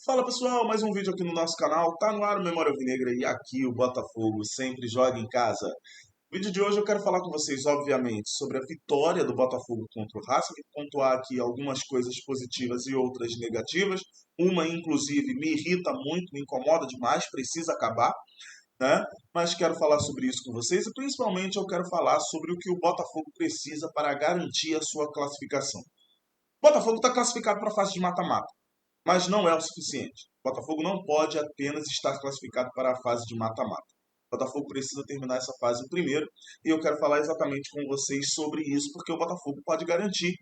Fala pessoal, mais um vídeo aqui no nosso canal, tá no ar o Memória Alvinegra e aqui o Botafogo sempre joga em casa. No vídeo de hoje eu quero falar com vocês, obviamente, sobre a vitória do Botafogo contra o Racing, pontuar aqui algumas coisas positivas e outras negativas. Uma, inclusive, me irrita muito, me incomoda demais, precisa acabar, né? Mas quero falar sobre isso com vocês e principalmente eu quero falar sobre o que o Botafogo precisa para garantir a sua classificação. O Botafogo está classificado para a fase de mata-mata, mas não é o suficiente. O Botafogo não pode apenas estar classificado para a fase de mata-mata. O Botafogo precisa terminar essa fase primeiro e eu quero falar exatamente com vocês sobre isso, porque o Botafogo pode garantir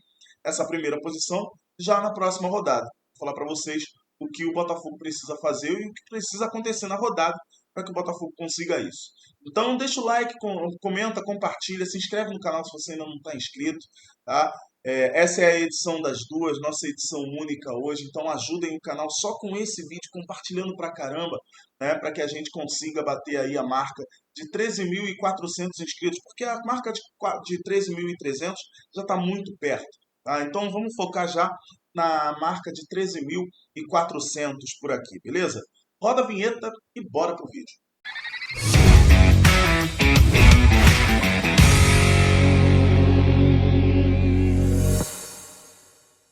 essa primeira posição já na próxima rodada. Vou falar para vocês o que o Botafogo precisa fazer e o que precisa acontecer na rodada para que o Botafogo consiga isso. Então deixa o like, comenta, compartilha, se inscreve no canal se você ainda não está inscrito, tá? Essa é a edição das duas, nossa edição única hoje, então ajudem o canal só com esse vídeo, compartilhando pra caramba, né, para que a gente consiga bater aí a marca de 13.400 inscritos, porque a marca de 13.300 já está muito perto, tá? Então vamos focar já na marca de 13.400 por aqui, beleza? Roda a vinheta e bora pro vídeo.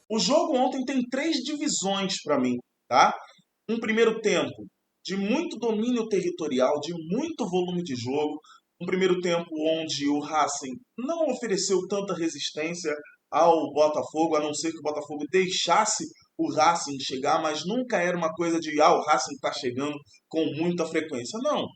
O jogo ontem tem três divisões para mim, tá? Um primeiro tempo de muito domínio territorial, de muito volume de jogo. Um primeiro tempo onde o Racing não ofereceu tanta resistência ao Botafogo, a não ser que o Botafogo deixasse o Racing chegar, mas nunca era uma coisa de o Racing está chegando com muita frequência. Não.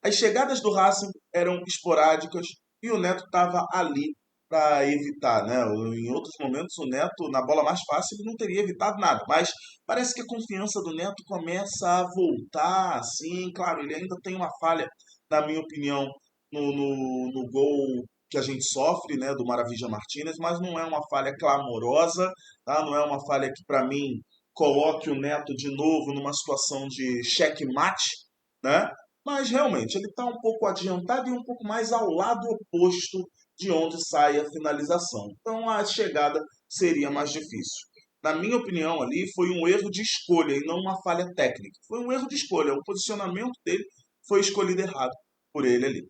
As chegadas do Racing eram esporádicas e o Neto estava ali para evitar, né? Em outros momentos, o Neto, na bola mais fácil, ele não teria evitado nada. Mas parece que a confiança do Neto começa a voltar, assim. Claro, ele ainda tem uma falha, na minha opinião, no gol que a gente sofre, né, do Maravilha Martinez, mas não é uma falha clamorosa, tá? Não é uma falha que, para mim, coloque o Neto de novo numa situação de checkmate, né? Mas realmente ele está um pouco adiantado e um pouco mais ao lado oposto de onde sai a finalização. Então a chegada seria mais difícil. Na minha opinião, ali foi um erro de escolha e não uma falha técnica. Foi um erro de escolha. O posicionamento dele foi escolhido errado por ele ali,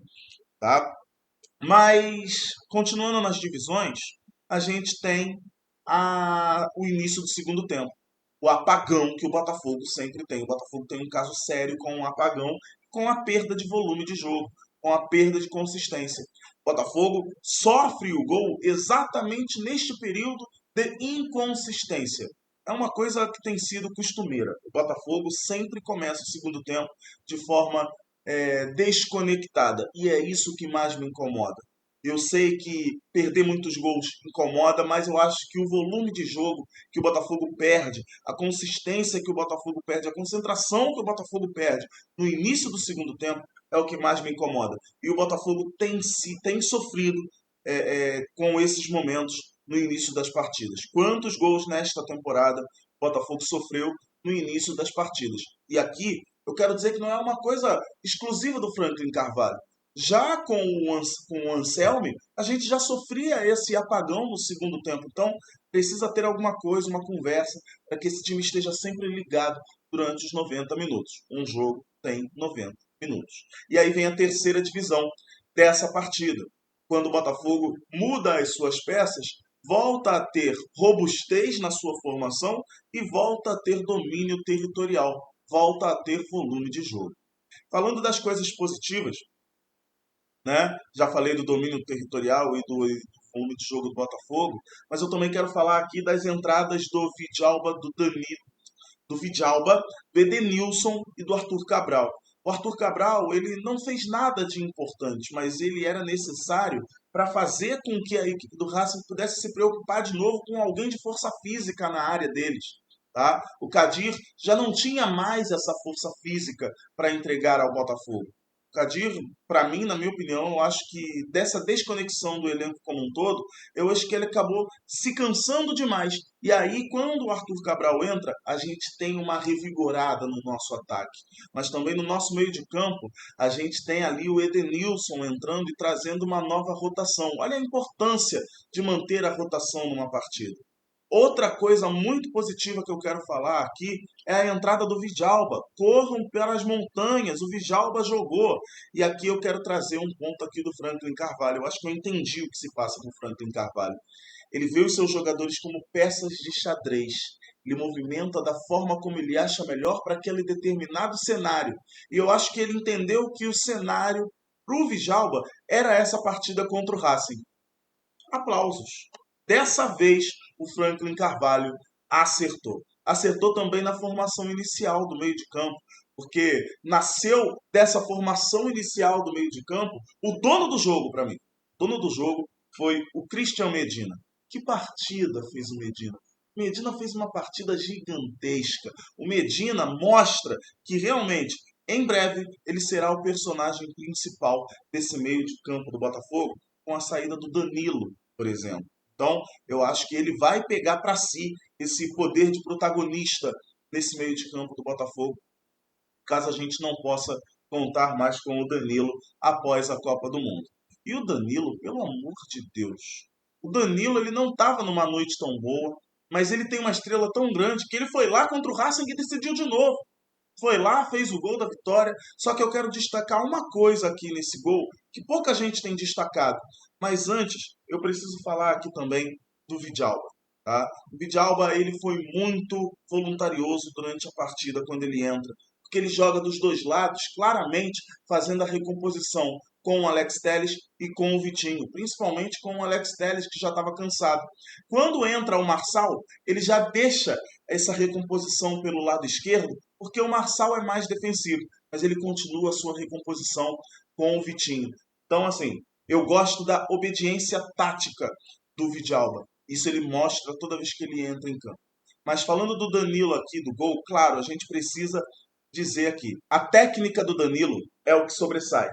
tá? Mas continuando nas divisões, a gente tem o início do segundo tempo, o apagão que o Botafogo sempre tem. O Botafogo tem um caso sério com o apagão, com a perda de volume de jogo, com a perda de consistência. O Botafogo sofre o gol exatamente neste período de inconsistência. É uma coisa que tem sido costumeira. O Botafogo sempre começa o segundo tempo de forma desconectada. E é isso que mais me incomoda. Eu sei que perder muitos gols incomoda, mas eu acho que o volume de jogo que o Botafogo perde, a consistência que o Botafogo perde, a concentração que o Botafogo perde no início do segundo tempo é o que mais me incomoda. E o Botafogo tem sofrido com esses momentos no início das partidas. Quantos gols nesta temporada o Botafogo sofreu no início das partidas? E aqui eu quero dizer que não é uma coisa exclusiva do Franklin Carvalho. Já com o Anselmi, a gente já sofria esse apagão no segundo tempo. Então, precisa ter alguma coisa, uma conversa, para que esse time esteja sempre ligado durante os 90 minutos. Um jogo tem 90 minutos. E aí vem a terceira divisão dessa partida. Quando o Botafogo muda as suas peças, volta a ter robustez na sua formação e volta a ter domínio territorial, volta a ter volume de jogo. Falando das coisas positivas, né? Já falei do domínio territorial e do volume de jogo do Botafogo, mas eu também quero falar aqui das entradas do Vidalba, do Vidalba, do Edenilson e do Arthur Cabral. O Arthur Cabral, ele não fez nada de importante, mas ele era necessário para fazer com que a equipe do Racing pudesse se preocupar de novo com alguém de força física na área deles. Tá? O Kadir já não tinha mais essa força física para entregar ao Botafogo. Kadir, para mim, na minha opinião, eu acho que dessa desconexão do elenco como um todo, eu acho que ele acabou se cansando demais. E aí, quando o Arthur Cabral entra, a gente tem uma revigorada no nosso ataque. Mas também no nosso meio de campo, a gente tem ali o Edenilson entrando e trazendo uma nova rotação. Olha a importância de manter a rotação numa partida. Outra coisa muito positiva que eu quero falar aqui é a entrada do Vidalba. Corram para as montanhas, o Vidalba jogou. E aqui eu quero trazer um ponto aqui do Franklin Carvalho. Eu acho que eu entendi o que se passa com o Franklin Carvalho. Ele vê os seus jogadores como peças de xadrez. Ele movimenta da forma como ele acha melhor para aquele determinado cenário. E eu acho que ele entendeu que o cenário para o Vidalba era essa partida contra o Racing. Aplausos. Dessa vez, o Franklin Carvalho acertou. Acertou também na formação inicial do meio de campo, porque nasceu dessa formação inicial do meio de campo o dono do jogo para mim. O dono do jogo foi o Christian Medina. Que partida fez o Medina? O Medina fez uma partida gigantesca. O Medina mostra que realmente, em breve, ele será o personagem principal desse meio de campo do Botafogo, com a saída do Danilo, por exemplo. Então, eu acho que ele vai pegar para si esse poder de protagonista nesse meio de campo do Botafogo, caso a gente não possa contar mais com o Danilo após a Copa do Mundo. E o Danilo, pelo amor de Deus, o Danilo ele não estava numa noite tão boa, mas ele tem uma estrela tão grande que ele foi lá contra o Racing e decidiu de novo. Foi lá, fez o gol da vitória. Só que eu quero destacar uma coisa aqui nesse gol que pouca gente tem destacado. Mas antes, eu preciso falar aqui também do Vidalba. Tá? O Vidalba ele foi muito voluntarioso durante a partida quando ele entra, porque ele joga dos dois lados, claramente fazendo a recomposição com o Alex Telles e com o Vitinho, principalmente com o Alex Telles, que já estava cansado. Quando entra o Marçal, ele já deixa essa recomposição pelo lado esquerdo, porque o Marçal é mais defensivo, mas ele continua a sua recomposição com o Vitinho. Então, assim, eu gosto da obediência tática do Vidalba. Isso ele mostra toda vez que ele entra em campo. Mas falando do Danilo aqui, do gol, claro, a gente precisa dizer aqui, a técnica do Danilo é o que sobressai.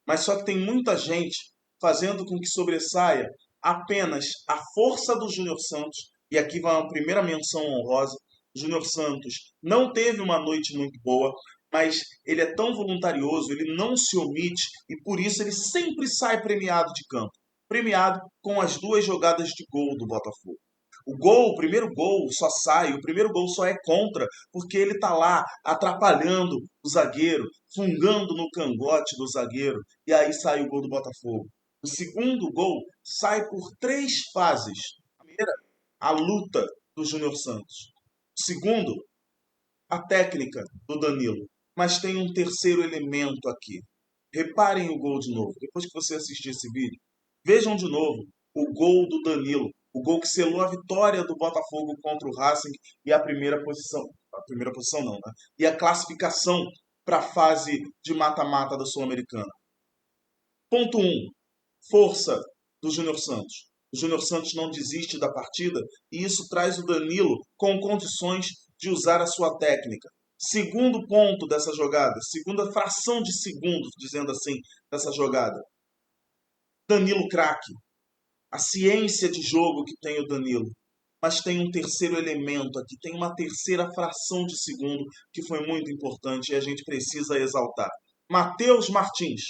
Mas só que tem muita gente fazendo com que sobressaia apenas a força do Júnior Santos. E aqui vai uma primeira menção honrosa. O Júnior Santos não teve uma noite muito boa, mas ele é tão voluntarioso, ele não se omite e por isso ele sempre sai premiado de campo. Premiado com as duas jogadas de gol do Botafogo. O primeiro gol só sai, o primeiro gol só é contra, porque ele tá lá atrapalhando o zagueiro, fungando no cangote do zagueiro, e aí sai o gol do Botafogo. O segundo gol sai por três fases. A primeira, a luta do Júnior Santos. O segundo, a técnica do Danilo. Mas tem um terceiro elemento aqui. Reparem o gol de novo. Depois que você assistir esse vídeo, vejam de novo o gol do Danilo. O gol que selou a vitória do Botafogo contra o Racing e a primeira posição. A primeira posição não, né? E a classificação para a fase de mata-mata da Sul-Americana. Ponto 1. Força do Júnior Santos. O Júnior Santos não desiste da partida e isso traz o Danilo com condições de usar a sua técnica. Segundo ponto dessa jogada, segunda fração de segundos, dizendo assim, dessa jogada. Danilo craque. A ciência de jogo que tem o Danilo. Mas tem um terceiro elemento aqui, tem uma terceira fração de segundo que foi muito importante e a gente precisa exaltar. Matheus Martins.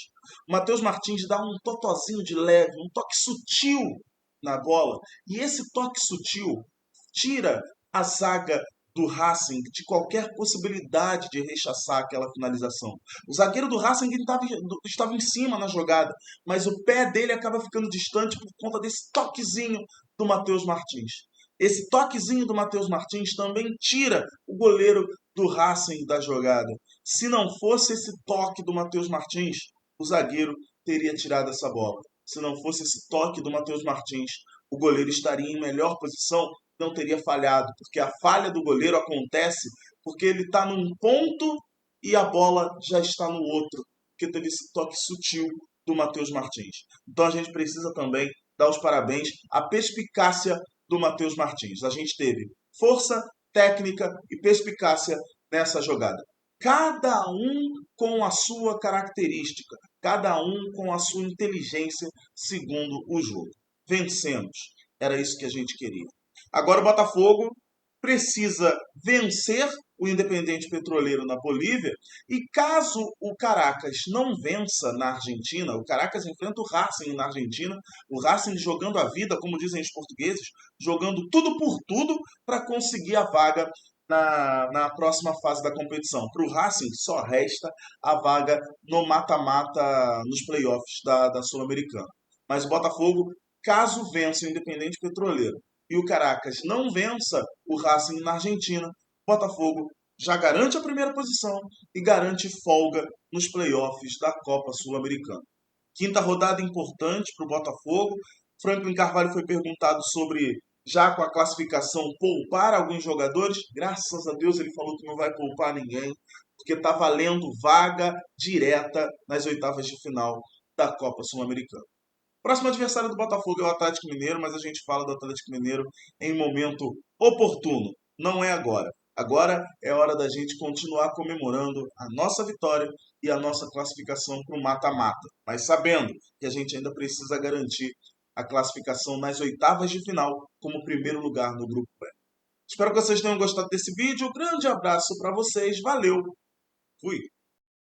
O Matheus Martins dá um totozinho de leve, um toque sutil na bola. E esse toque sutil tira a zaga do Racing de qualquer possibilidade de rechaçar aquela finalização. O zagueiro do Racing estava em cima na jogada, mas o pé dele acaba ficando distante por conta desse toquezinho do Matheus Martins. Esse toquezinho do Matheus Martins também tira o goleiro do Racing da jogada. Se não fosse esse toque do Matheus Martins, o zagueiro teria tirado essa bola. Se não fosse esse toque do Matheus Martins, o goleiro estaria em melhor posição, não teria falhado, porque a falha do goleiro acontece porque ele está num ponto e a bola já está no outro, porque teve esse toque sutil do Matheus Martins. Então a gente precisa também dar os parabéns à perspicácia do Matheus Martins. A gente teve força, técnica e perspicácia nessa jogada. Cada um com a sua característica, cada um com a sua inteligência segundo o jogo. Vencemos. Era isso que a gente queria. Agora o Botafogo precisa vencer o Independente Petroleiro na Bolívia e caso o Caracas não vença na Argentina, o Caracas enfrenta o Racing na Argentina, o Racing jogando a vida, como dizem os portugueses, jogando tudo por tudo para conseguir a vaga na próxima fase da competição. Para o Racing, só resta a vaga no mata-mata nos playoffs da Sul-Americana. Mas o Botafogo, caso vença o Independente Petroleiro e o Caracas não vença o Racing na Argentina, o Botafogo já garante a primeira posição e garante folga nos playoffs da Copa Sul-Americana. Quinta rodada importante para o Botafogo. Franklin Carvalho foi perguntado sobre, já com a classificação, poupar alguns jogadores. Graças a Deus ele falou que não vai poupar ninguém, porque está valendo vaga direta nas oitavas de final da Copa Sul-Americana. Próximo adversário do Botafogo é o Atlético Mineiro, mas a gente fala do Atlético Mineiro em momento oportuno, não é agora. Agora é hora da gente continuar comemorando a nossa vitória e a nossa classificação para o mata-mata, mas sabendo que a gente ainda precisa garantir a classificação nas oitavas de final como primeiro lugar no grupo B. Espero que vocês tenham gostado desse vídeo. Um grande abraço para vocês. Valeu. Fui.